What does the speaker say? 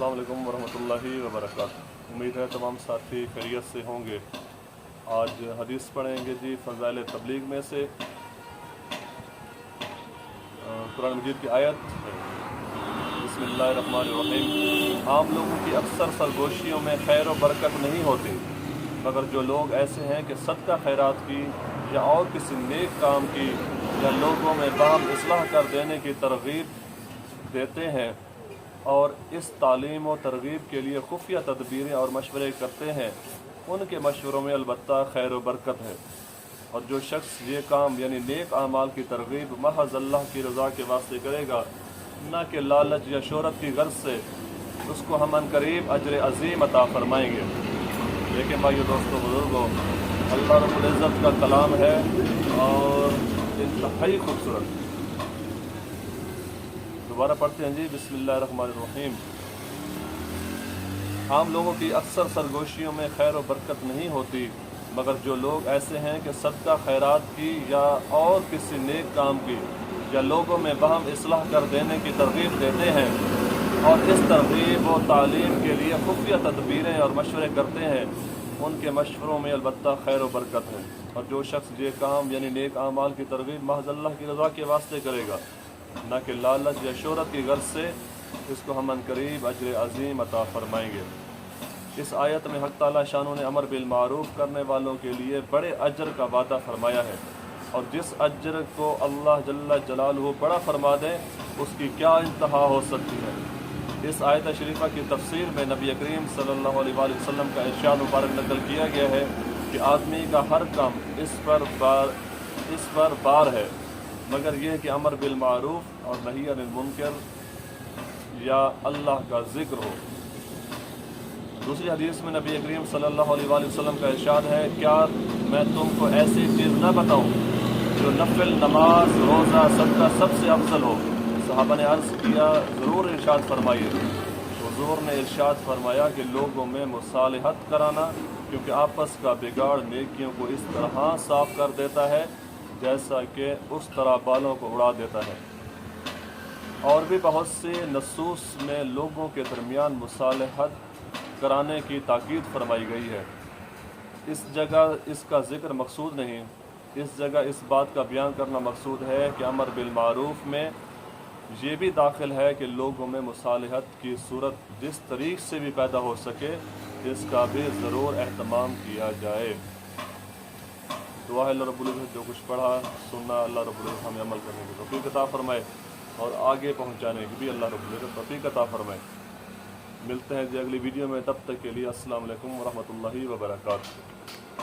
अस्सलाम वालेकुम वरहमतुल्लाहि वबरकातुहू। उम्मीद है तमाम साथी खैरियत से होंगे। आज हदीस पढ़ेंगे जी फ़ज़ाइल तबलीग में से कुरान मजीद की आयत है। बिस्मिल्लाहिर्रहमानिर्रहीम। आम लोगों की अक्सर सरगोशियों में खैर व बरकत नहीं होती, मगर जो लोग ऐसे हैं कि सदका खैरात की या और किसी नेक काम की या लोगों में बाहम इस्लाह कर देने की तरगीब देते हैं और इस तालीम व तरगीब के लिए खुफिया तदबीरें और मशवरे करते हैं, उनके मशवरों में अलबत्ता खैर व बरकत है। और जो शख्स ये काम यानी नेक आमाल की तरगीब महज अल्लाह की रज़ा के वास्ते करेगा, न कि लालच या शोहरत की गर्ज से, उसको हम अनकरीब अजर अजीम अता फरमाएंगे। लेकिन भाइयों दोस्तों बुजुर्गों, अल्लाह रब्बुल इज़्ज़त का कलाम है और इंतहाई खूबसूरत। दोबारा पढ़ते हैं जी, बिस्मिल्लाहिर्रहमानिर्रहीम। आम लोगों की अक्सर सरगोशियों में खैर व बरकत नहीं होती, मगर जो लोग ऐसे हैं कि सदका खैरात की या और किसी नेक काम की या लोगों में बहम इस्लाह कर देने की तरगीब देते हैं और इस तरगीब व तालीम के लिए खुफिया तदबीरें और मशवरे करते हैं, उनके मशवरों में अलबत्ता खैर व बरकत है। और जो शख्स ये काम यानी नेक आमाल की तरगीब महज अल्लाह की रज़ा के वास्ते करेगा, न कि लालच या शोहरत की गर्ज से, इसको हम अनकरीब अजर अजीम अता फरमाएंगे। इस आयत में हक़ ताला शानों ने अमर बिल मारूफ करने वालों के लिए बड़े अजर का वादा फरमाया है, और जिस अजर को अल्लाह जल्ल जलालुहु बड़ा फरमा दे, उसकी क्या इंतहा हो सकती है। इस आयत शरीफा की तफसीर में नबी करीम सल्लल्लाहु अलैहि वसल्लम का इरशाद मुबारक नकल किया गया है कि आदमी का हर काम इस पर बार है, मगर यह कि अमर बिल मारूफ और नही अनिल मुनकर या अल्लाह का जिक्र हो। दूसरी हदीस में नबी करीम सल्लल्लाहु अलैहि वसल्लम का इरशाद है, क्या मैं तुमको ऐसी चीज़ न बताऊं जो नफिल नमाज रोज़ा सदका सबसे अफजल हो। सहाबा ने अर्ज़ किया, ज़रूर इरशाद फरमाइए। हुज़ूर ने इरशाद फरमाया कि लोगों में मुसालहत कराना, क्योंकि आपस का बिगाड़ नेकियों को इस तरह साफ़ कर देता है जैसा कि उस तरह बालों को उड़ा देता है। और भी बहुत से नसूस में लोगों के दरमियान मुसालहत कराने की ताकीद फरमाई गई है। इस जगह इसका ज़िक्र मकसूद नहीं, इस जगह इस बात का बयान करना मकसूद है कि अमर बिल मारूफ में ये भी दाखिल है कि लोगों में मुसालहत की सूरत जिस तरीक़ से भी पैदा हो सके, इसका भी ज़रूर एहतमाम किया जाए। दुआ है अल्लाह रब्बुल इज़्ज़त जो कुछ पढ़ा सुनना, अल्लाह रब्बुल इज़्ज़त हमें अमल करने की तौफ़ीक़ अता फरमाए और आगे पहुँचाने की भी अल्लाह रब्बुल इज़्ज़त तौफ़ीक़ अता फरमाए। मिलते हैं जी अगली वीडियो में, तब तक के लिए अस्सलाम वालेकुम वरहमतुल्लाहि वबरकातुहू।